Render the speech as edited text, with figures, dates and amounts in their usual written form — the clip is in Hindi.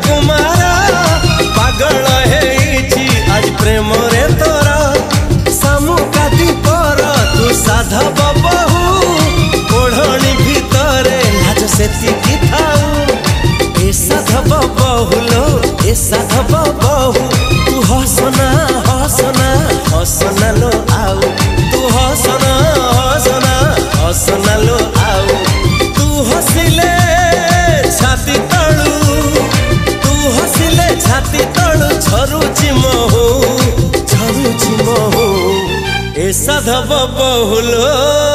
कुमार पागल है आज प्रेम रे तोरा सामु काटी पर तू साधव बहु ओढ़णी भितरे लाज सेतिकी थाऊ ए साधव बहुलो ए साधव बहु तू हसना हसना हसना लो आउ तू हसना हसना हसना लो आउ तू हसिले छाती तळू तू हसिले छाती तळू झरुची महू ए साधव बहुलो।